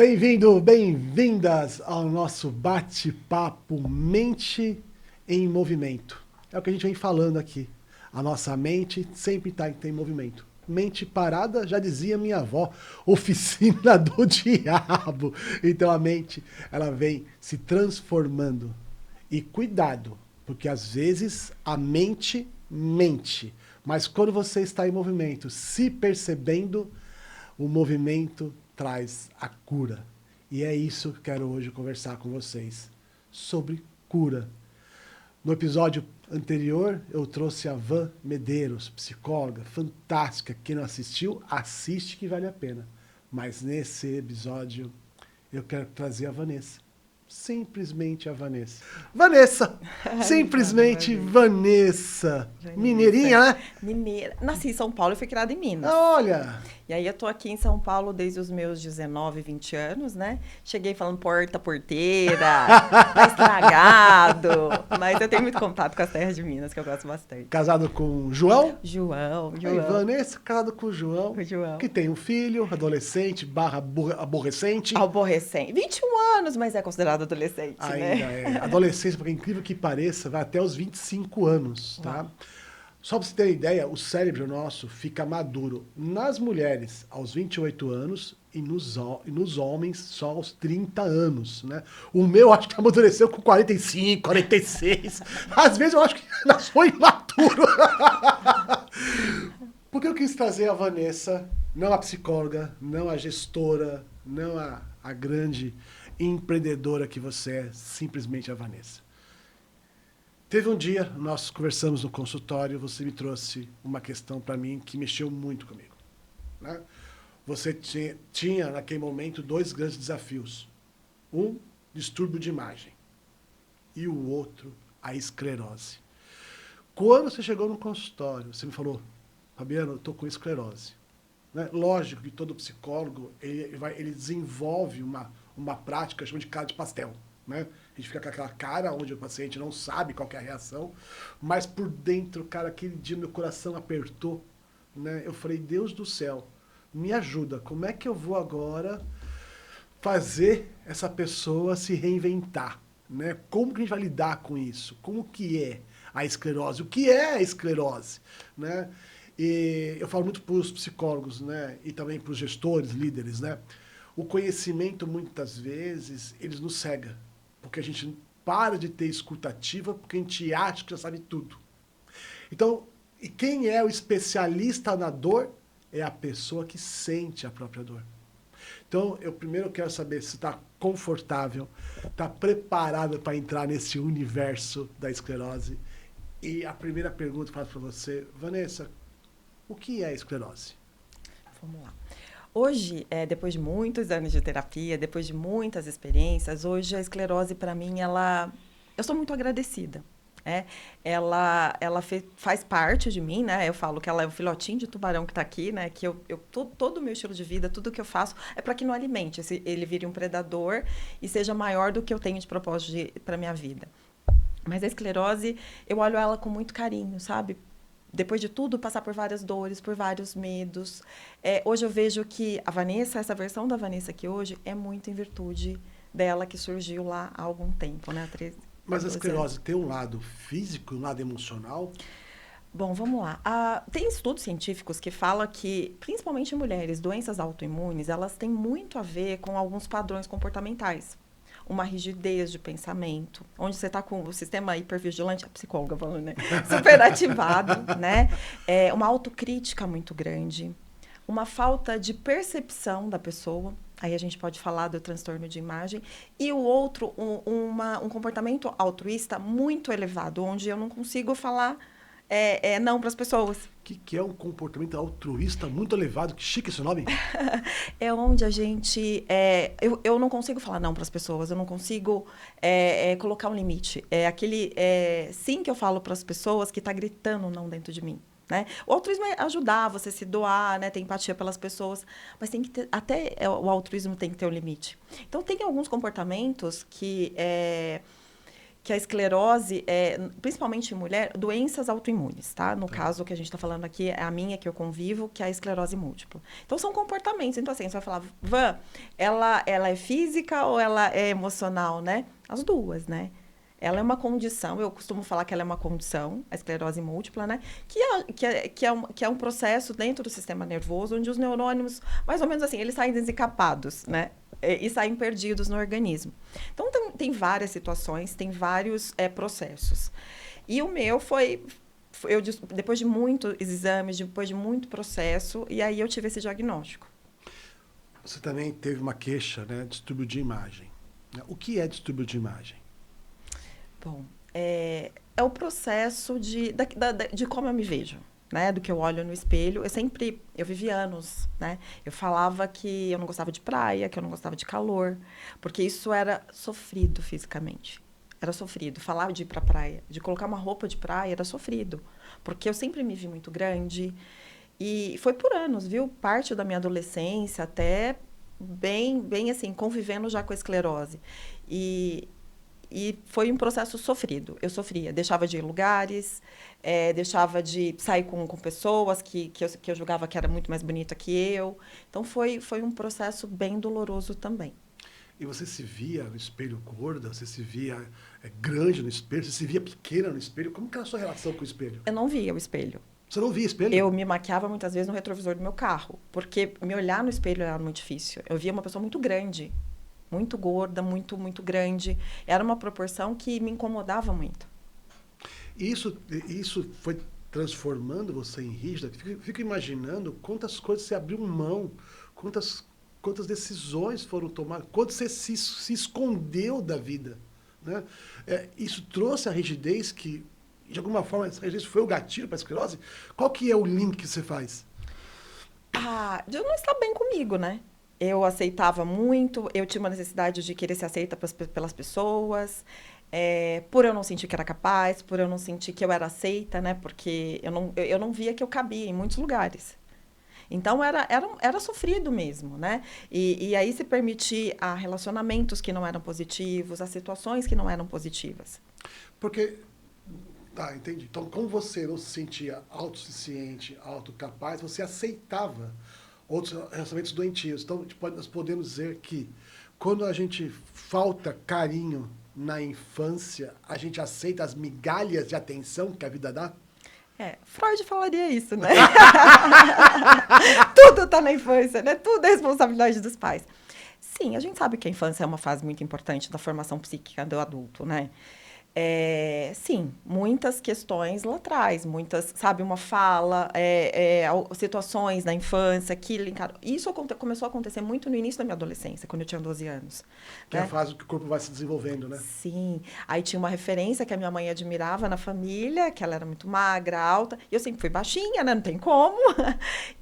Bem-vindo, bem-vindas ao nosso bate-papo Mente em Movimento. É o que a gente vem falando aqui. A nossa mente sempre está em movimento. Mente parada, já dizia minha avó, oficina do diabo. Então a mente, ela vem se transformando. E cuidado, porque às vezes a mente mente. Mas quando você está em movimento, se percebendo, o movimento traz a cura. E é isso que eu quero hoje conversar com vocês, sobre cura. No episódio anterior, eu trouxe a Van Medeiros, psicóloga fantástica. Quem não assistiu, assiste que vale a pena. Mas nesse episódio, eu quero trazer a Vanessa. Simplesmente a Vanessa. Vanessa! Simplesmente Vanessa. Mineirinha, né? Mineira. Nasci em São Paulo e fui criada em Minas. Olha! E aí eu tô aqui em São Paulo desde os meus 19, 20 anos, né? Cheguei falando porteira, tá estragado. Mas eu tenho muito contato com as terras de Minas, que eu gosto bastante. Casado com João? João. Aí, Vanessa, casado com o João. O João. Que tem um filho, adolescente, aborrecente. Aborrecente. 21 anos, mas é considerado adolescente, Ainda né? é. Adolescência, porque incrível que pareça, vai até os 25 anos, tá? Uau. Só pra você ter ideia, o cérebro nosso fica maduro nas mulheres aos 28 anos e nos homens só aos 30 anos, né? O meu acho que amadureceu com 45, 46. Às vezes eu acho que nasceu imaturo. Porque eu quis trazer a Vanessa, não a psicóloga, não a gestora, não a grande empreendedora que você é, simplesmente a Vanessa. Teve um dia, nós conversamos no consultório, você me trouxe uma questão para mim que mexeu muito comigo, né? Você tinha, naquele momento, dois grandes desafios. Um, distúrbio de imagem. E o outro, a esclerose. Quando você chegou no consultório, você me falou, Fabiano, eu estou com esclerose. Né? Lógico que todo psicólogo, ele desenvolve uma prática, chama de cara de pastel. Né? A gente fica com aquela cara onde o paciente não sabe qual que é a reação, mas por dentro, cara, aquele dia meu coração apertou. Né? Eu falei, Deus do céu, me ajuda, como é que eu vou agora fazer essa pessoa se reinventar? Né? Como que a gente vai lidar com isso? Como que é a esclerose? O que é a esclerose? Né? E eu falo muito para os psicólogos, né? E também para os gestores, líderes, né? O conhecimento, muitas vezes, eles nos cega. Porque a gente para de ter escutativa porque a gente acha que já sabe tudo. Então, e quem é o especialista na dor? É a pessoa que sente a própria dor. Então, eu primeiro quero saber se está confortável, está preparada para entrar nesse universo da esclerose. E a primeira pergunta que eu faço para você, Vanessa, o que é esclerose? Vamos lá. Hoje, depois de muitos anos de terapia, depois de muitas experiências, hoje a esclerose, para mim, eu sou muito agradecida. Ela faz parte de mim, né? Eu falo que ela é o filhotinho de tubarão que está aqui, né? Que todo o meu estilo de vida, tudo que eu faço, é para que não alimente, ele vire um predador e seja maior do que eu tenho de propósito para minha vida. Mas a esclerose, eu olho ela com muito carinho, sabe? Depois de tudo, passar por várias dores, por vários medos. Hoje eu vejo que a Vanessa, essa versão da Vanessa aqui hoje, é muito em virtude dela que surgiu lá há algum tempo, né? Mas a esclerose tem um lado físico e um lado emocional? Bom, vamos lá. Tem estudos científicos que falam que, principalmente em mulheres, doenças autoimunes, elas têm muito a ver com alguns padrões comportamentais. Uma rigidez de pensamento, onde você está com o sistema hipervigilante, a psicóloga falando, né? Super ativado, né? Uma autocrítica muito grande, uma falta de percepção da pessoa, aí a gente pode falar do transtorno de imagem, e o outro, um comportamento altruísta muito elevado, onde eu não consigo falar não para as pessoas. O que é um comportamento altruísta muito elevado? Que chique esse nome. É onde a gente... eu não consigo falar não para as pessoas, eu não consigo colocar um limite. É aquele sim que eu falo para as pessoas que está gritando não dentro de mim. Né? O altruísmo é ajudar, você se doar, né? Ter empatia pelas pessoas, mas tem que ter, até o altruísmo tem que ter um limite. Então, tem alguns comportamentos que que a esclerose é, principalmente em mulher, doenças autoimunes, tá? No caso que a gente está falando aqui, é a minha que eu convivo, que é a esclerose múltipla. Então, são comportamentos. Então, assim, você vai falar, Van, ela é física ou ela é emocional, né? As duas, né? Ela é uma condição, eu costumo falar que ela é uma condição, a esclerose múltipla, né? Que é um processo dentro do sistema nervoso, onde os neurônios, mais ou menos assim, eles saem desencapados, né? E saem perdidos no organismo. Então, tem várias situações, tem vários processos. E o meu depois de muitos exames, depois de muito processo, e aí eu tive esse diagnóstico. Você também teve uma queixa, né? Distúrbio de imagem. O que é distúrbio de imagem? Bom, é o processo de como eu me vejo, né? Do que eu olho no espelho. Eu vivi anos, né? Eu falava que eu não gostava de praia, que eu não gostava de calor, porque isso era sofrido fisicamente. Era sofrido. Falar de ir pra praia, de colocar uma roupa de praia, era sofrido. Porque eu sempre me vi muito grande. E foi por anos, viu? Parte da minha adolescência até bem assim, convivendo já com a esclerose. E foi um processo sofrido. Eu sofria, deixava de ir em lugares, deixava de sair com pessoas que eu julgava que era muito mais bonita que eu. Então, foi um processo bem doloroso também. E você se via no espelho gorda? Você se via grande no espelho? Você se via pequena no espelho? Como que era a sua relação com o espelho? Eu não via o espelho. Você não via espelho? Eu me maquiava muitas vezes no retrovisor do meu carro, porque me olhar no espelho era muito difícil. Eu via uma pessoa muito grande. Muito gorda, muito grande. Era uma proporção que me incomodava muito. Isso foi transformando você em rígida? Fico imaginando quantas coisas você abriu mão, quantas decisões foram tomadas, quanto você se escondeu da vida. Né? Isso trouxe a rigidez que, de alguma forma, essa rigidez foi o gatilho para a esclerose? Qual que é o link que você faz? De eu não estar bem comigo, né? Eu aceitava muito, eu tinha uma necessidade de querer ser aceita pelas pessoas, por eu não sentir que era capaz, por eu não sentir que eu era aceita, né? Porque eu não via que eu cabia em muitos lugares. Então, era sofrido mesmo, né? E aí se permitir a relacionamentos que não eram positivos, a situações que não eram positivas. Porque, entendi. Então, como você não se sentia autossuficiente, autocapaz, você aceitava outros relacionamentos doentios. Então, nós podemos dizer que quando a gente falta carinho na infância, a gente aceita as migalhas de atenção que a vida dá? Freud falaria isso, né? Tudo está na infância, né? Tudo é responsabilidade dos pais. Sim, a gente sabe que a infância é uma fase muito importante da formação psíquica do adulto, né? Sim, muitas questões lá atrás, sabe, uma fala, situações na infância que linkaram. Isso começou a acontecer muito no início da minha adolescência, quando eu tinha 12 anos. Que é a fase que o corpo vai se desenvolvendo, né? Sim. Aí tinha uma referência que a minha mãe admirava na família, que ela era muito magra, alta, e eu sempre fui baixinha, né? Não tem como.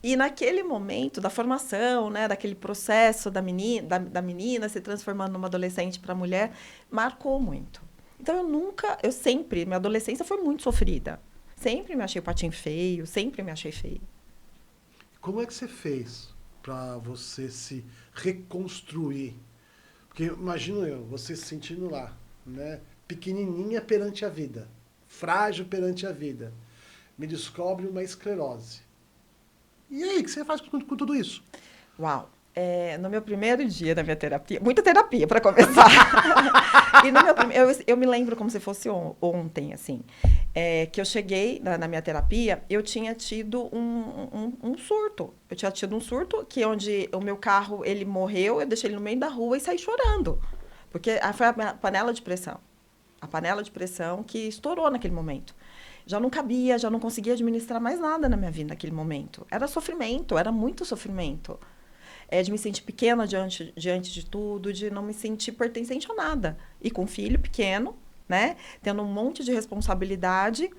E naquele momento da formação, né, daquele processo da menina se transformando numa adolescente para mulher, marcou muito. Então, minha adolescência foi muito sofrida. Sempre me achei o patinho feio, sempre me achei feio. Como é que você fez para você se reconstruir? Porque imagino você se sentindo lá, né? Pequenininha perante a vida, frágil perante a vida. Me descobre uma esclerose. E aí, o que você faz com tudo isso? Uau! No meu primeiro dia da minha terapia, muita terapia para começar. E no meu eu me lembro como se fosse ontem, assim, que eu cheguei na minha terapia, eu tinha tido um surto. Eu tinha tido um surto onde o meu carro, ele morreu, eu deixei ele no meio da rua e saí chorando. Porque foi a panela de pressão. A panela de pressão que estourou naquele momento. Já não cabia, já não conseguia administrar mais nada na minha vida naquele momento. Era sofrimento, era muito sofrimento. De me sentir pequena diante de tudo, de não me sentir pertencente a nada. E com um filho pequeno, né? Tendo um monte de responsabilidade.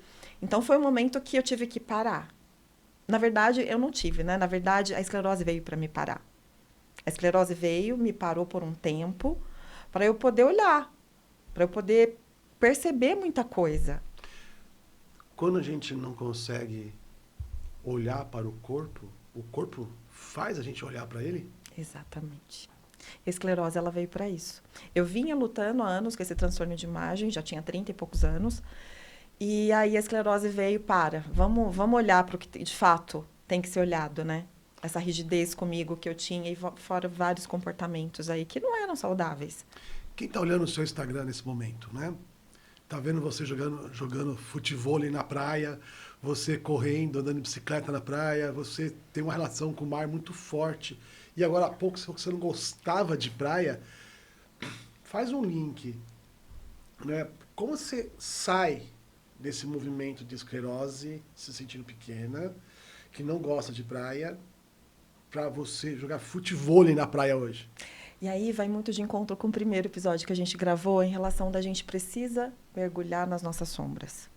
Então, foi um momento que eu tive que parar. Na verdade, eu não tive, né? Na verdade, a esclerose veio para me parar. A esclerose veio, me parou por um tempo, para eu poder olhar, para eu poder perceber muita coisa. Quando a gente não consegue olhar para o corpo faz a gente olhar para ele? Exatamente. A esclerose, ela veio para isso. Eu vinha lutando há anos com esse transtorno de imagem, já tinha 30 e poucos anos. E aí a esclerose veio vamos olhar para o que de fato tem que ser olhado, né? Essa rigidez comigo que eu tinha e fora vários comportamentos aí que não eram saudáveis. Quem está olhando o seu Instagram nesse momento, né? Tá vendo você jogando futevôlei na praia, você correndo, andando de bicicleta na praia, você tem uma relação com o mar muito forte. E agora há pouco você não gostava de praia, faz um link, né? Como você sai desse movimento de esclerose, se sentindo pequena, que não gosta de praia, para você jogar futevôlei na praia hoje? E aí vai muito de encontro com o primeiro episódio que a gente gravou em relação da gente precisa mergulhar nas nossas sombras.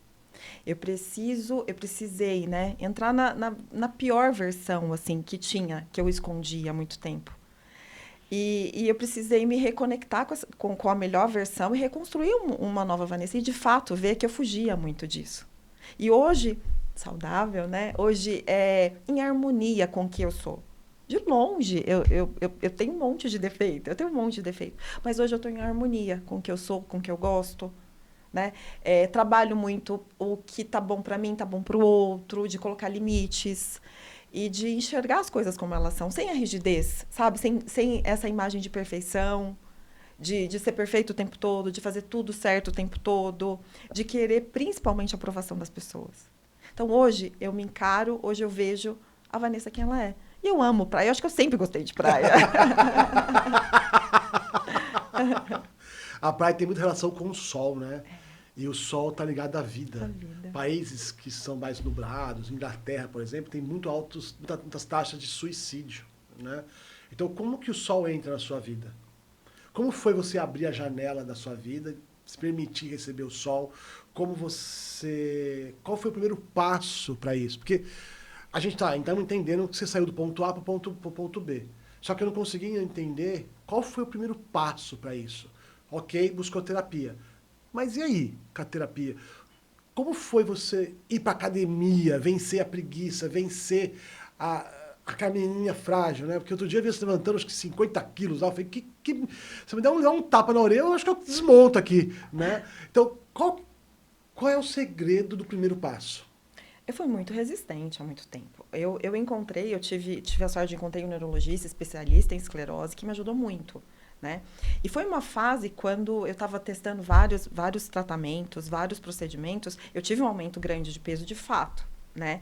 Eu precisei, né, entrar na pior versão, assim, que tinha, que eu escondi há muito tempo. E eu precisei me reconectar com a melhor versão e reconstruir uma nova Vanessa. E, de fato, ver que eu fugia muito disso. E hoje, saudável, né? Hoje é em harmonia com o que eu sou. De longe, eu tenho um monte de defeito. Eu tenho um monte de defeito. Mas hoje eu estou em harmonia com o que eu sou, com o que eu gosto. Né? Trabalho muito o que tá bom para mim, tá bom para o outro, de colocar limites e de enxergar as coisas como elas são, sem a rigidez, sabe? Sem essa imagem de perfeição, de ser perfeito o tempo todo, de fazer tudo certo o tempo todo, de querer principalmente a aprovação das pessoas. Então, hoje, eu me encaro, hoje eu vejo a Vanessa quem ela é. E eu amo praia, eu acho que eu sempre gostei de praia. A praia tem muita relação com o sol, né? E o sol está ligado à vida. Países que são mais nublados, Inglaterra, por exemplo, tem muitas taxas de suicídio, né? Então, como que o sol entra na sua vida? Como foi você abrir a janela da sua vida, se permitir receber o sol? Qual foi o primeiro passo para isso? Porque a gente está então entendendo que você saiu do ponto A para o ponto B. Só que eu não conseguia entender qual foi o primeiro passo para isso. Ok, buscou terapia. Mas e aí, com a terapia? Como foi você ir para academia, vencer a preguiça, vencer a camininha frágil, né? Porque outro dia eu vi você levantando acho que 50 quilos lá. Eu falei, você me dá um tapa na orelha, eu acho que eu desmonto aqui, né? Então, qual é o segredo do primeiro passo? Eu fui muito resistente há muito tempo. Eu tive a sorte de encontrar um neurologista especialista em esclerose que me ajudou muito. Né? E foi uma fase quando eu estava testando vários tratamentos, vários procedimentos, eu tive um aumento grande de peso de fato, né?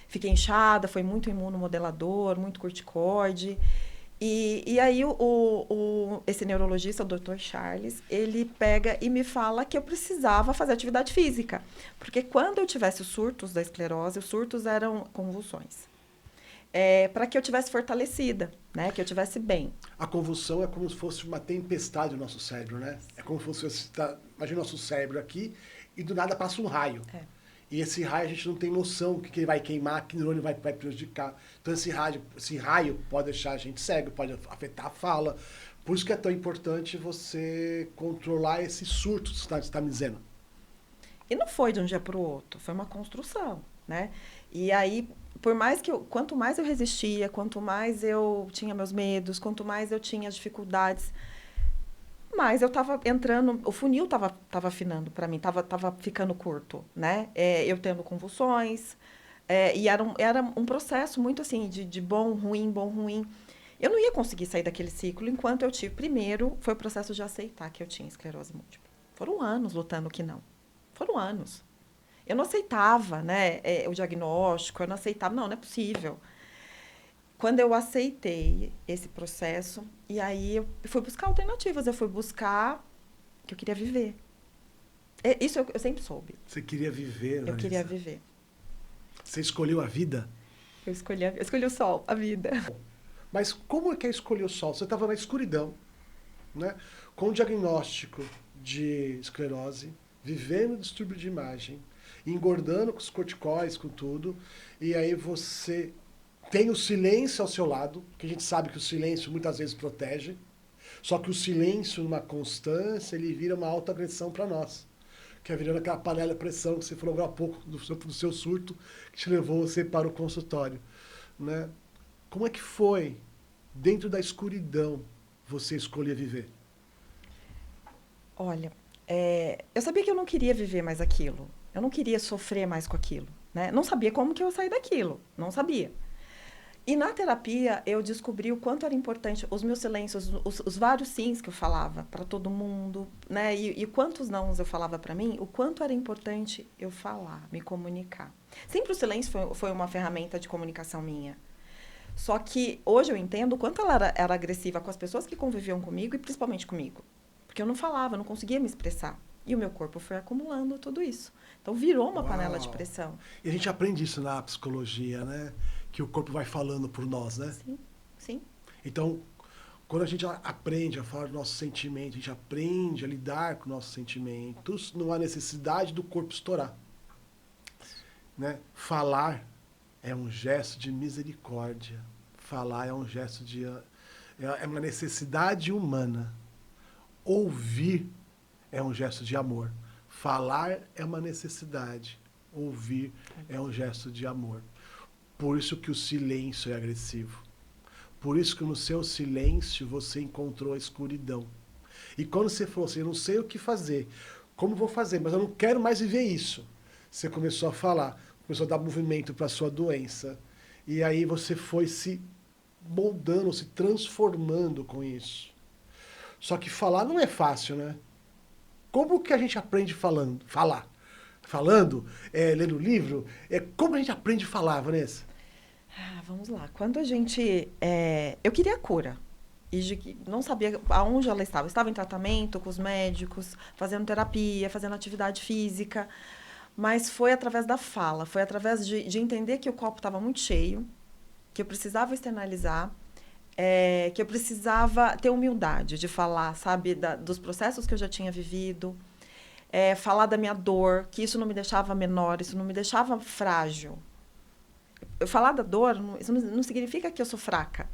Fiquei inchada, foi muito imunomodelador, muito corticoide. E aí esse neurologista, o Dr. Charles, ele pega e me fala que eu precisava fazer atividade física. Porque quando eu tivesse os surtos da esclerose, os surtos eram convulsões. Para que eu tivesse fortalecida, né? Que eu tivesse bem. A convulsão é como se fosse uma tempestade no nosso cérebro, né? É como se fosse, imagina o nosso cérebro aqui e do nada passa um raio. E esse raio a gente não tem noção que ele vai queimar, que neurônio vai prejudicar. Então esse raio pode deixar a gente cego, pode afetar a fala. Por isso que é tão importante você controlar esse surto que você está me dizendo. E não foi de um dia para o outro, foi uma construção, né? E aí, quanto mais eu resistia, quanto mais eu tinha meus medos, quanto mais eu tinha dificuldades, mais eu estava entrando, o funil estava afinando para mim, estava ficando curto, né? Eu tendo convulsões, e era um processo muito assim, de bom, ruim, bom, ruim. Eu não ia conseguir sair daquele ciclo enquanto eu tive. Primeiro, foi o processo de aceitar que eu tinha esclerose múltipla. Foram anos lutando que não. Foram anos. Eu não aceitava, né, o diagnóstico, eu não aceitava, não é possível. Quando eu aceitei esse processo, e aí eu fui buscar alternativas, eu fui buscar que eu queria viver. Isso eu sempre soube. Você queria viver, Vanessa? Eu queria viver. Você escolheu a vida? Eu escolhi o sol, a vida. Mas como é que é escolher o sol? Você estava na escuridão, né, com o diagnóstico de esclerose, vivendo distúrbio de imagem, engordando com os corticóides, com tudo, e aí você tem o silêncio ao seu lado, que a gente sabe que o silêncio muitas vezes protege, só que o silêncio, numa constância, ele vira uma autoagressão para nós, que é virando aquela panela de pressão que você falou agora há pouco do seu surto, que te levou você para o consultório, né? Como é que foi, dentro da escuridão, você escolher viver? Olha, eu sabia que eu não queria viver mais aquilo. Eu não queria sofrer mais com aquilo, né? Não sabia como que eu ia sair daquilo. Não sabia. E na terapia eu descobri o quanto era importante os meus silêncios, os vários sims que eu falava para todo mundo, né? E quantos nãos eu falava para mim, o quanto era importante eu falar, me comunicar. Sempre o silêncio foi uma ferramenta de comunicação minha. Só que hoje eu entendo o quanto ela era agressiva com as pessoas que conviviam comigo e principalmente comigo. Porque eu não falava, eu não conseguia me expressar. E o meu corpo foi acumulando tudo isso. Então virou uma panela de Uau! pressão. E a gente aprende isso na psicologia, né? Que o corpo vai falando por nós, né? Sim, sim. Então, quando a gente aprende a falar do nosso sentimento, a gente aprende a lidar com nossos sentimentos, não há necessidade do corpo estourar, né? Falar é um gesto de misericórdia. Falar é um gesto de... É uma necessidade humana. Ouvir é um gesto de amor. Falar é uma necessidade. Ouvir é um gesto de amor. Por isso que o silêncio é agressivo. Por isso que no seu silêncio você encontrou a escuridão. E quando você falou assim, eu não sei o que fazer, como vou fazer, mas eu não quero mais viver isso. Você começou a falar, começou a dar movimento para a sua doença. E aí você foi se moldando, se transformando com isso. Só que falar não é fácil, né? Como que a gente aprende falando? Falar. Falando, lendo livro. Como a gente aprende a falar, Vanessa? Vamos lá. Quando a gente. Eu queria a cura. Não sabia aonde ela estava. Eu estava em tratamento com os médicos, fazendo terapia, fazendo atividade física. Mas foi através da fala, foi através de entender que o copo estava muito cheio, que eu precisava externalizar, que eu precisava ter humildade de falar, sabe, dos processos que eu já tinha vivido, falar da minha dor, que isso não me deixava menor, isso não me deixava frágil. Eu falar da dor, isso não significa que eu sou fraca.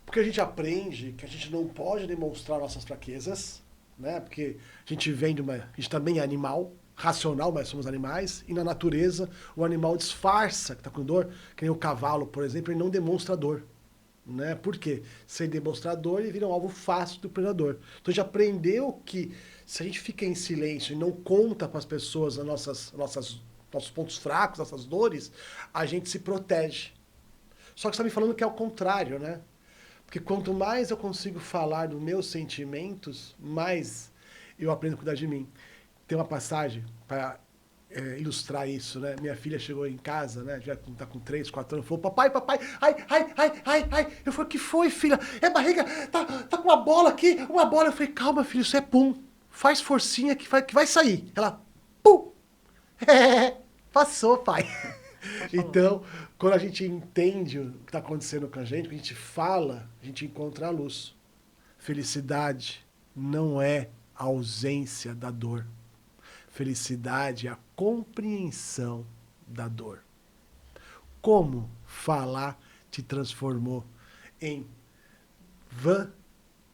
Porque a gente aprende que a gente não pode demonstrar nossas fraquezas, né? Porque a gente vem de uma... A gente também é animal, racional, mas somos animais. E na natureza, o animal disfarça que está com dor. Que nem o cavalo, por exemplo, ele não demonstra dor. Né? Por quê? Sem demonstrar dor, ele vira um alvo fácil do predador. Então a gente aprendeu que se a gente fica em silêncio e não conta para as pessoas nossos pontos fracos, nossas dores, a gente se protege. Só que você está me falando que é o contrário, né? Porque quanto mais eu consigo falar dos meus sentimentos, mais eu aprendo a cuidar de mim. Tem uma passagem para ilustrar isso, né? Minha filha chegou em casa, né? Já tá com 3, 4 anos, falou, papai, ai, ai, ai, ai, ai. Eu falei, o que foi, filha? É barriga, tá com uma bola aqui, uma bola. Eu falei, calma, filho, isso é pum. Faz forcinha que vai sair. Ela, pum. Passou, pai. Então, quando a gente entende o que está acontecendo com a gente, quando a gente fala, a gente encontra a luz. Felicidade não é a ausência da dor. Felicidade é a compreensão da dor. Como falar te transformou em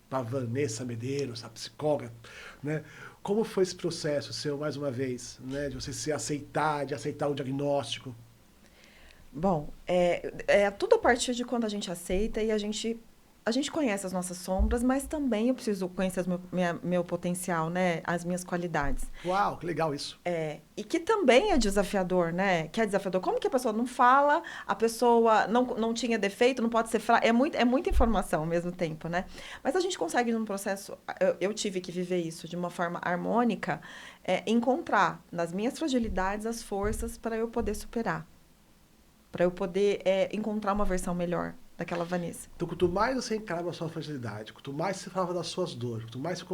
para Vanessa Medeiros, a psicóloga, né? Como foi esse processo seu, mais uma vez, né? De você se aceitar, de aceitar o diagnóstico? Bom, tudo a partir de quando a gente aceita e a gente conhece as nossas sombras, mas também eu preciso conhecer meu potencial, né? As minhas qualidades. Uau, que legal isso. E que também é desafiador, né? Que é desafiador. Como que a pessoa não fala, a pessoa não tinha defeito, não pode ser fraca. É muita informação ao mesmo tempo, né? Mas a gente consegue, num processo... Eu tive que viver isso de uma forma harmônica, encontrar nas minhas fragilidades as forças para eu poder superar. Para eu poder encontrar uma versão melhor daquela Vanessa. Então, quanto mais você encarava a sua fragilidade, quanto mais você falava das suas dores, quanto mais você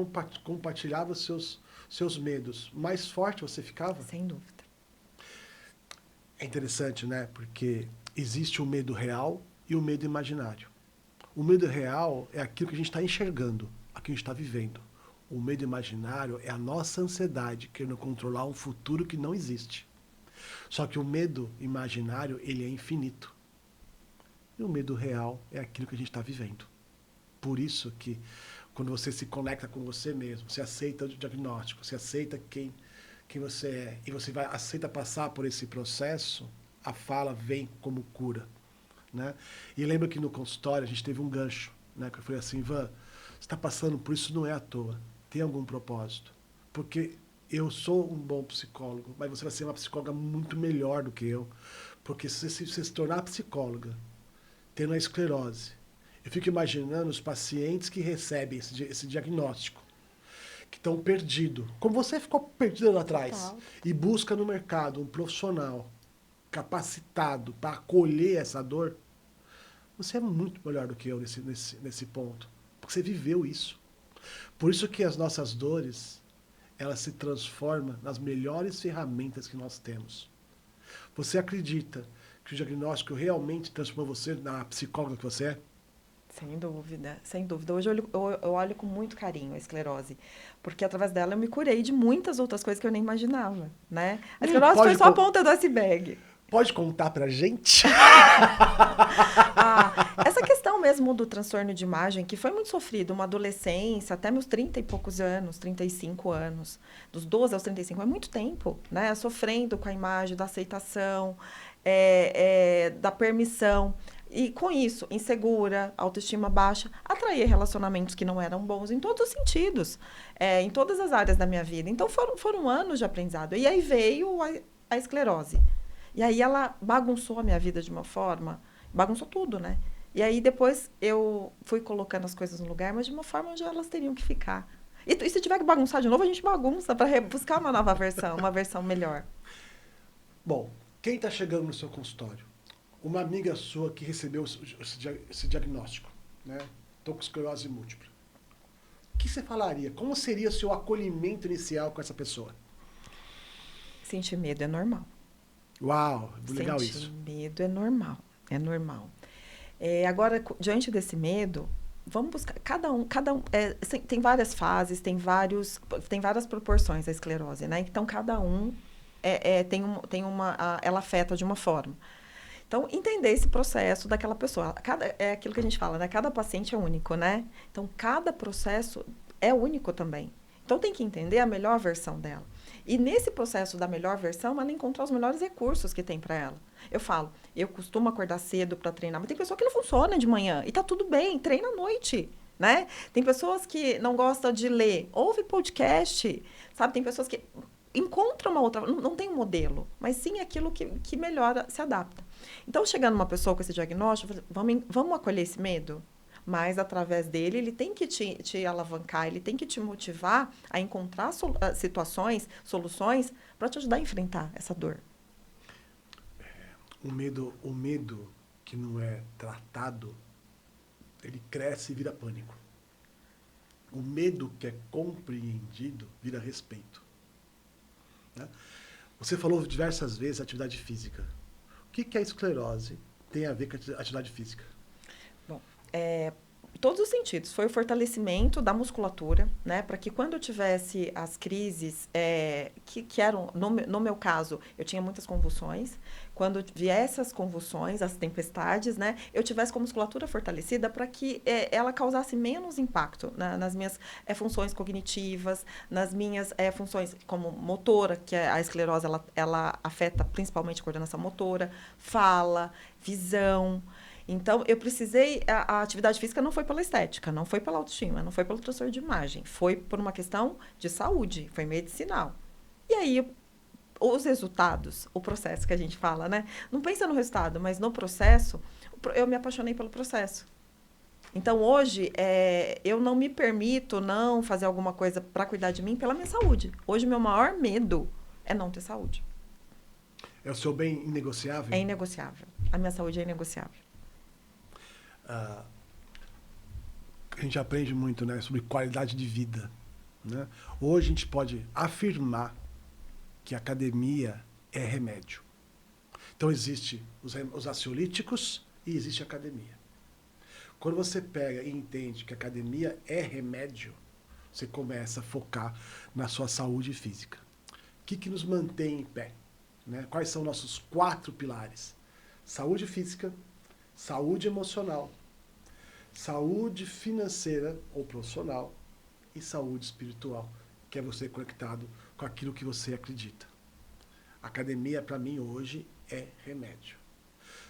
compartilhava os seus medos, mais forte você ficava? Sem dúvida. É interessante, né? Porque existe o medo real e o medo imaginário. O medo real é aquilo que a gente está enxergando, aquilo que a gente está vivendo. O medo imaginário é a nossa ansiedade querendo controlar um futuro que não existe. Só que o medo imaginário, ele é infinito. E o medo real é aquilo que a gente está vivendo. Por isso que, quando você se conecta com você mesmo, você aceita o diagnóstico, você aceita quem você é, e você aceita passar por esse processo, a fala vem como cura. Né? E lembra que no consultório a gente teve um gancho, né? Que foi assim, Van, Você está passando por isso não é à toa. Tem algum propósito. Porque eu sou um bom psicólogo, mas você vai ser uma psicóloga muito melhor do que eu. Porque se você se tornar psicóloga, tendo a esclerose, eu fico imaginando os pacientes que recebem esse diagnóstico, que estão perdidos. Como você ficou perdido lá atrás. Total. E busca no mercado um profissional capacitado para acolher essa dor, você é muito melhor do que eu nesse ponto. Porque você viveu isso. Por isso que as nossas dores, elas se transformam nas melhores ferramentas que nós temos. Você acredita que o diagnóstico realmente transformou você na psicóloga que você é? Sem dúvida, sem dúvida. Hoje eu olho com muito carinho a esclerose, porque através dela eu me curei de muitas outras coisas que eu nem imaginava, né? A esclerose foi só a ponta do iceberg. Pode contar pra gente? Essa questão mesmo do transtorno de imagem, que foi muito sofrido, uma adolescência, até meus 30 e poucos anos, 35 anos, dos 12 aos 35, é muito tempo, né? Sofrendo com a imagem da aceitação, da permissão. E com isso, insegura, autoestima baixa, atraía relacionamentos que não eram bons em todos os sentidos, em todas as áreas da minha vida. Então foram anos de aprendizado. E aí veio a esclerose. E aí ela bagunçou a minha vida de uma forma, bagunçou tudo, né? E aí depois eu fui colocando as coisas no lugar, mas de uma forma onde elas teriam que ficar. E se tiver que bagunçar de novo, a gente bagunça para buscar uma nova versão, uma versão melhor. Bom, quem está chegando no seu consultório? Uma amiga sua que recebeu esse diagnóstico, né? Estou com esclerose múltipla. O que você falaria? Como seria o seu acolhimento inicial com essa pessoa? Sentir medo é normal. Uau, legal isso. Sentir medo é normal, é normal. Agora, diante desse medo, vamos buscar, cada um tem várias fases, tem várias proporções a esclerose, né? Então, cada um ela afeta de uma forma. Então, entender esse processo daquela pessoa. É aquilo que a gente fala, né? Cada paciente é único, né? Então, cada processo é único também. Então, tem que entender a melhor versão dela. E nesse processo da melhor versão, ela encontrar os melhores recursos que tem para ela. Eu falo, eu costumo acordar cedo para treinar, mas tem pessoa que não funciona de manhã. E tá tudo bem, treina à noite, né? Tem pessoas que não gostam de ler, ouve podcast, sabe? Tem pessoas que encontram uma outra, não tem um modelo, mas sim aquilo que melhor se adapta. Então, chegando uma pessoa com esse diagnóstico, vamos acolher esse medo? Mas, através dele, ele tem que te alavancar, ele tem que te motivar a encontrar soluções para te ajudar a enfrentar essa dor. O medo que não é tratado, ele cresce e vira pânico. O medo que é compreendido vira respeito. Né? Você falou diversas vezes atividade física. O que a esclerose tem a ver com a atividade física? Bom, todos os sentidos. Foi o fortalecimento da musculatura, né? Para que quando eu tivesse as crises, que eram, no meu caso, eu tinha muitas convulsões. Quando viesse as convulsões, as tempestades, né? Eu tivesse com a musculatura fortalecida para que ela causasse menos impacto nas minhas funções cognitivas, nas minhas funções como motora, que a esclerose ela afeta principalmente a coordenação motora, fala, visão. Então, eu precisei... A atividade física não foi pela estética, não foi pela autoestima, não foi pelo transtorno de imagem. Foi por uma questão de saúde, foi medicinal. E aí, os resultados, o processo que a gente fala, né? Não pensa no resultado, mas no processo, eu me apaixonei pelo processo. Então, hoje, eu não me permito não fazer alguma coisa para cuidar de mim pela minha saúde. Hoje, meu maior medo é não ter saúde. É o seu bem inegociável? É inegociável. A minha saúde é inegociável. A gente aprende muito, né, sobre qualidade de vida. Né? Hoje a gente pode afirmar que a academia é remédio. Então existe os ansiolíticos e existe a academia. Quando você pega e entende que a academia é remédio, você começa a focar na sua saúde física. O que nos mantém em pé? Né? Quais são nossos 4 pilares? Saúde física, saúde emocional, saúde financeira ou profissional e saúde espiritual, que é você conectado com aquilo que você acredita. A academia, para mim, hoje é remédio.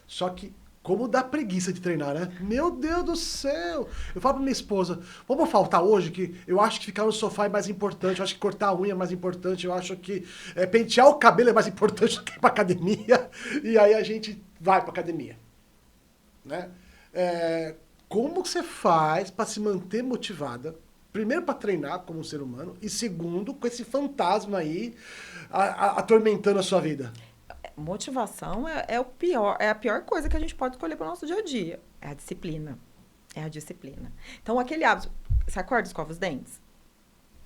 Só que Como dá preguiça de treinar, né? Meu Deus do céu! Eu falo pra minha esposa, vamos faltar hoje, que eu acho que ficar no sofá é mais importante, eu acho que cortar a unha é mais importante, eu acho que pentear o cabelo é mais importante do que ir pra academia. E aí a gente vai pra academia, né? É, como você faz para se manter motivada? Primeiro, para treinar como um ser humano, e segundo, com esse fantasma aí atormentando a sua vida. Motivação é o pior, é a pior coisa que a gente pode escolher para o nosso dia a dia. É a disciplina. É a disciplina. Então, aquele hábito. Você acorda e escova os dentes?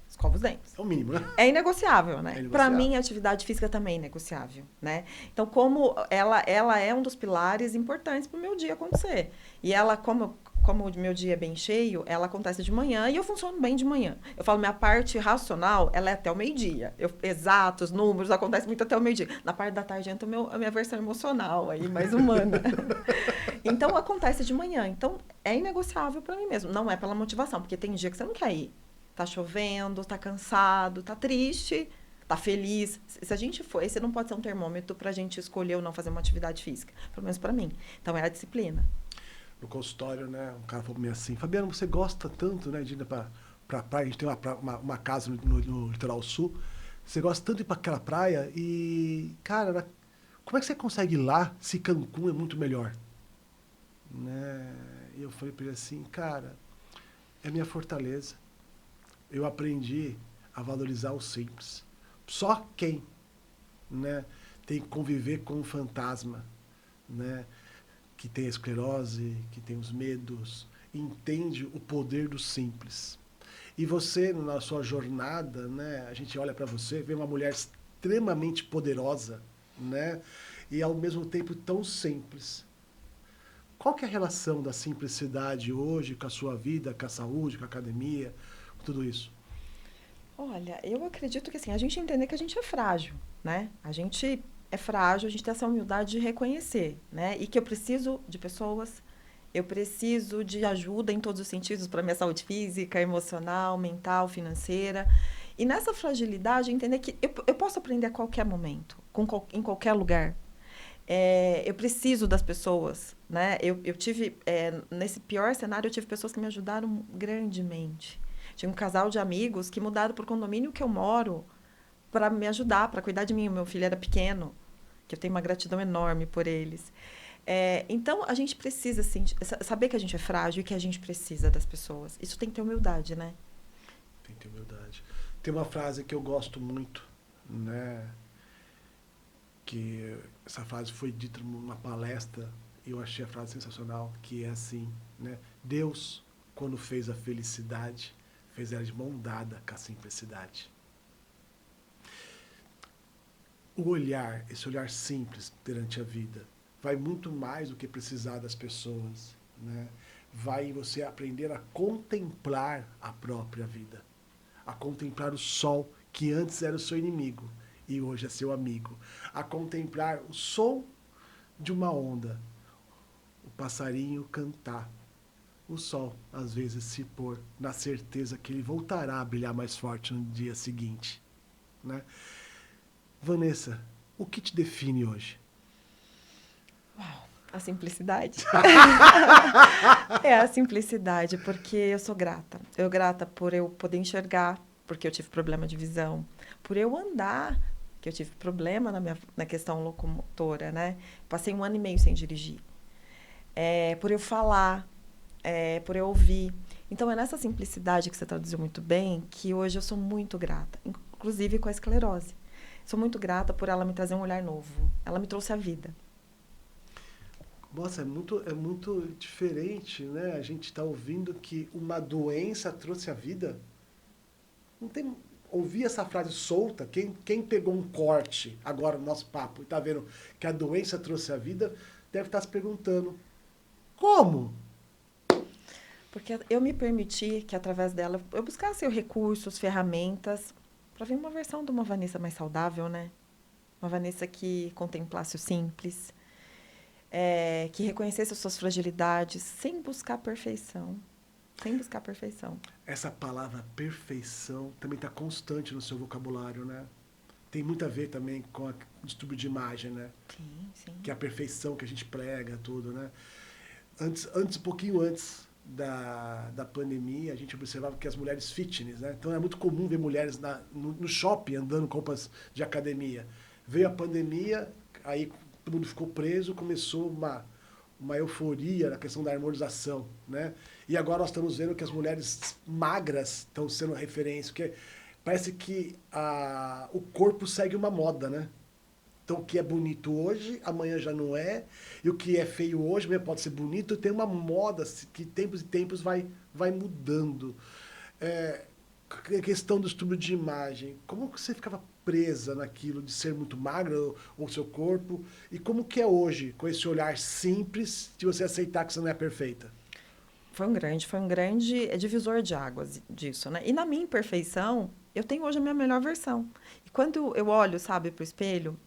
Escova os dentes. É o mínimo, né? É inegociável, né? É Para negociável. mim, a atividade física também é negociável, né? Então, como ela é um dos pilares importantes para o meu dia acontecer. E ela, como o meu dia é bem cheio, ela acontece de manhã e eu funciono bem de manhã. Eu falo, minha parte racional, ela é até o meio-dia. Exatos, números, acontece muito até o meio-dia. Na parte da tarde entra a minha versão emocional aí, mais humana. Então, acontece de manhã. Então, é inegociável para mim mesmo. Não é pela motivação, porque tem dia que você não quer ir. Tá chovendo, tá cansado, tá triste, tá feliz. Se a gente for, esse não pode ser um termômetro pra gente escolher ou não fazer uma atividade física. Pelo menos pra mim. Então, é a disciplina. No consultório, né? Um cara falou pra mim assim, Fabiano, você gosta tanto, né, de ir pra praia, a gente tem uma casa no litoral sul, você gosta tanto de ir pra aquela praia e, cara, como é que você consegue ir lá se Cancún é muito melhor? Né? E eu falei pra ele assim, cara, é minha fortaleza. Eu aprendi a valorizar o simples. Só quem, né, tem que conviver com um fantasma, né, que tem a esclerose, que tem os medos, entende o poder do simples. E você, na sua jornada, né, a gente olha para você, vê uma mulher extremamente poderosa, né, e ao mesmo tempo tão simples. Qual que é a relação da simplicidade hoje com a sua vida, com a saúde, com a academia, com tudo isso? Olha, eu acredito que assim, a gente entender que a gente é frágil, né? A gente é frágil, a gente tem essa humildade de reconhecer, né? E que eu preciso de pessoas, eu preciso de ajuda em todos os sentidos para minha saúde física, emocional, mental, financeira. E nessa fragilidade, entender que eu posso aprender a qualquer momento, em qualquer lugar. Eu preciso das pessoas, né? Eu tive, nesse pior cenário, eu tive pessoas que me ajudaram grandemente. Tinha um casal de amigos que mudaram para o condomínio que eu moro para me ajudar, para cuidar de mim. O meu filho era pequeno, que eu tenho uma gratidão enorme por eles. Então, a gente precisa, assim, saber que a gente é frágil e que a gente precisa das pessoas. Isso tem que ter humildade, né? Tem que ter humildade. Tem uma frase que eu gosto muito, né? Que essa frase foi dita numa palestra e eu achei a frase sensacional, que é assim, né? Deus, quando fez a felicidade, fez ela de mão dada com a simplicidade. O olhar, esse olhar simples perante a vida, vai muito mais do que precisar das pessoas, né? Vai você aprender a contemplar a própria vida, a contemplar o sol que antes era o seu inimigo e hoje é seu amigo, a contemplar o som de uma onda, o passarinho cantar, o sol às vezes se pôr na certeza que ele voltará a brilhar mais forte no dia seguinte, né? Vanessa, o que te define hoje? Uau, a simplicidade. É a simplicidade, porque eu sou grata. Eu grata por eu poder enxergar, porque eu tive problema de visão. Por eu andar, que eu tive problema na questão locomotora, né? Passei 1 ano e meio sem dirigir. Por eu falar, por eu ouvir. Então, é nessa simplicidade que você traduziu muito bem, que hoje eu sou muito grata, inclusive com a esclerose. Sou muito grata por ela me trazer um olhar novo. Ela me trouxe a vida. Nossa, é muito diferente, né? A gente está ouvindo que uma doença trouxe a vida. Não tem. Ouvir essa frase solta, quem pegou um corte agora no nosso papo e está vendo que a doença trouxe a vida, deve estar se perguntando: como? Porque eu me permiti que, através dela, eu buscasse recursos, ferramentas, para ver uma versão de uma Vanessa mais saudável, né? Uma Vanessa que contemplasse o simples, que reconhecesse as suas fragilidades, sem buscar perfeição. Sem buscar perfeição. Essa palavra perfeição também está constante no seu vocabulário, né? tem muito a ver também com o distúrbio de imagem, né? Sim, sim. Que é a perfeição que a gente prega, tudo, né? Um pouquinho antes da pandemia, a gente observava que as mulheres fitness, né? Então é muito comum ver mulheres no shopping andando com roupas de academia. Veio a pandemia, aí todo mundo ficou preso, começou uma euforia na questão da harmonização, né? E agora nós estamos vendo que as mulheres magras estão sendo referência, porque parece que o corpo segue uma moda, né? Então, o que é bonito hoje, amanhã já não é. E o que é feio hoje, amanhã pode ser bonito. Tem uma moda que tempos e tempos vai mudando. A questão do distúrbio de imagem. Como que você ficava presa naquilo de ser muito magra ou seu corpo? E como que é hoje, com esse olhar simples de você aceitar que você não é perfeita? Foi um grande divisor de águas disso, né? E na minha imperfeição, eu tenho hoje a minha melhor versão. E quando eu olho, sabe, para o espelho,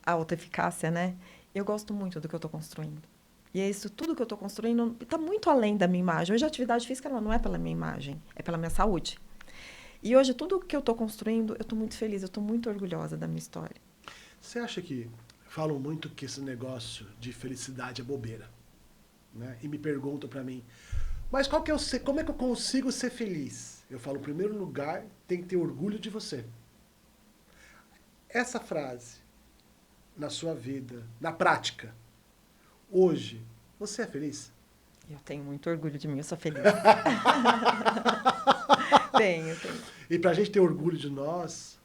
a autoeficácia, né? Eu gosto muito do que eu estou construindo. E é isso, tudo que eu estou construindo está muito além da minha imagem. Hoje a atividade física ela não é pela minha imagem, é pela minha saúde. E hoje tudo que eu estou construindo, eu estou muito feliz, eu estou muito orgulhosa da minha história. Você acha que falam muito que esse negócio de felicidade é bobeira, né? E me perguntam para mim, mas como é que eu consigo ser feliz? Eu falo, em primeiro lugar, tem que ter orgulho de você. Essa frase, na sua vida, na prática, hoje, você é feliz? Eu tenho muito orgulho de mim, eu sou feliz. Tenho. E para a gente ter orgulho de nós,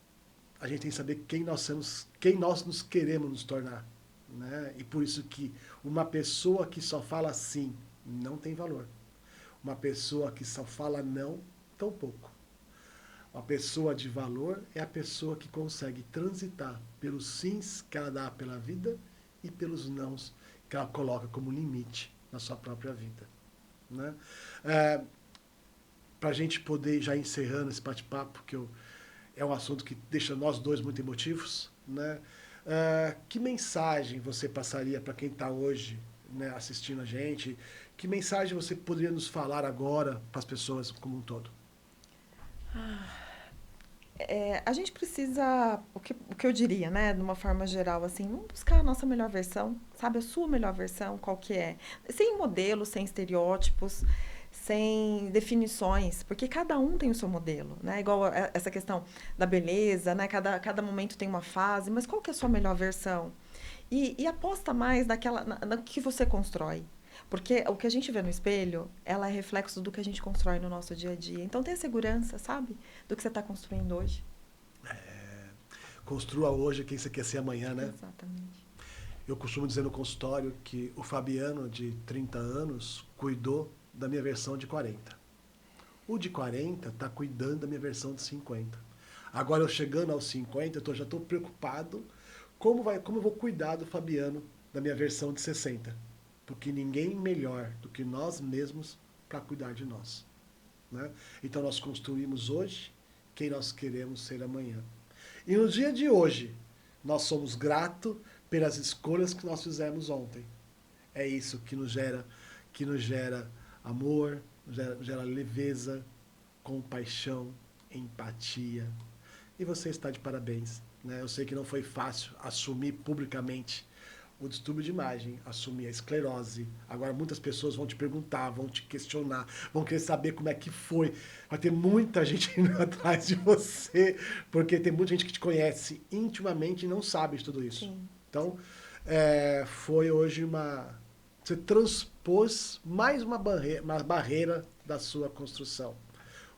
a gente tem que saber quem nós somos, quem nós nos queremos nos tornar, né? E por isso que uma pessoa que só fala sim não tem valor. Uma pessoa que só fala não, tão pouco. Uma pessoa de valor é a pessoa que consegue transitar pelos sims que ela dá pela vida e pelos nãos que ela coloca como limite na sua própria vida, né? Para a gente poder já encerrando esse bate-papo, é um assunto que deixa nós dois muito emotivos, né? Que mensagem você passaria para quem está hoje, né, assistindo a gente? Que mensagem você poderia nos falar agora para as pessoas como um todo? A gente precisa, o que eu diria, né, de uma forma geral, assim, vamos buscar a nossa melhor versão, sabe, a sua melhor versão, qual que é? Sem modelos, sem estereótipos, sem definições, porque cada um tem o seu modelo, né, igual essa questão da beleza, né, cada momento tem uma fase, mas qual que é a sua melhor versão? E aposta mais no que você constrói. Porque o que a gente vê no espelho, ela é reflexo do que a gente constrói no nosso dia a dia. Então, tenha segurança, sabe? Do que você está construindo hoje. Construa hoje quem você quer ser amanhã, né? Exatamente. Eu costumo dizer no consultório que o Fabiano, de 30 anos, cuidou da minha versão de 40. O de 40 está cuidando da minha versão de 50. Agora, eu chegando aos 50, eu já estou preocupado como eu vou cuidar do Fabiano da minha versão de 60. Porque ninguém melhor do que nós mesmos para cuidar de nós, né? Então nós construímos hoje quem nós queremos ser amanhã. E no dia de hoje, nós somos gratos pelas escolhas que nós fizemos ontem. É isso que nos gera amor, gera leveza, compaixão, empatia. E você está de parabéns, né? Eu sei que não foi fácil assumir publicamente o distúrbio de imagem, assumir a esclerose. Agora muitas pessoas vão te perguntar, vão te questionar, vão querer saber como é que foi. Vai ter muita gente indo atrás de você, porque tem muita gente que te conhece intimamente e não sabe de tudo isso. Sim. Então, foi hoje você transpôs mais uma barreira da sua construção.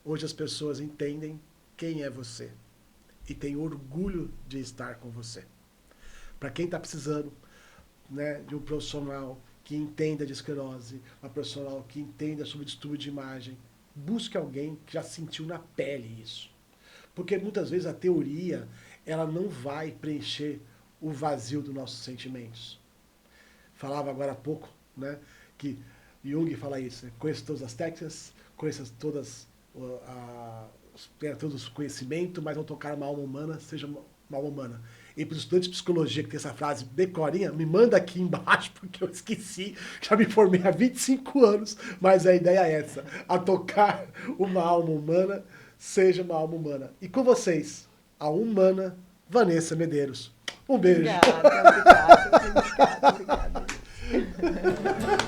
Hoje as pessoas entendem quem é você e têm orgulho de estar com você. Para quem está precisando, né, de um profissional que entenda de esclerose, uma profissional que entenda sobre distúrbio de imagem, busque alguém que já sentiu na pele isso. Porque muitas vezes a teoria ela não vai preencher o vazio dos nossos sentimentos. Falava agora há pouco, né, que Jung fala isso, né, conheça todas as técnicas, conheça tenha todos os conhecimentos, mas não tocar uma alma humana, seja uma alma humana. E para os estudantes de psicologia que tem essa frase decorinha, me manda aqui embaixo, porque eu esqueci, já me formei há 25 anos, mas a ideia é essa, a tocar uma alma humana, seja uma alma humana. E com vocês, a humana Vanessa Medeiros. Um beijo. Obrigada, obrigada, obrigada, obrigada.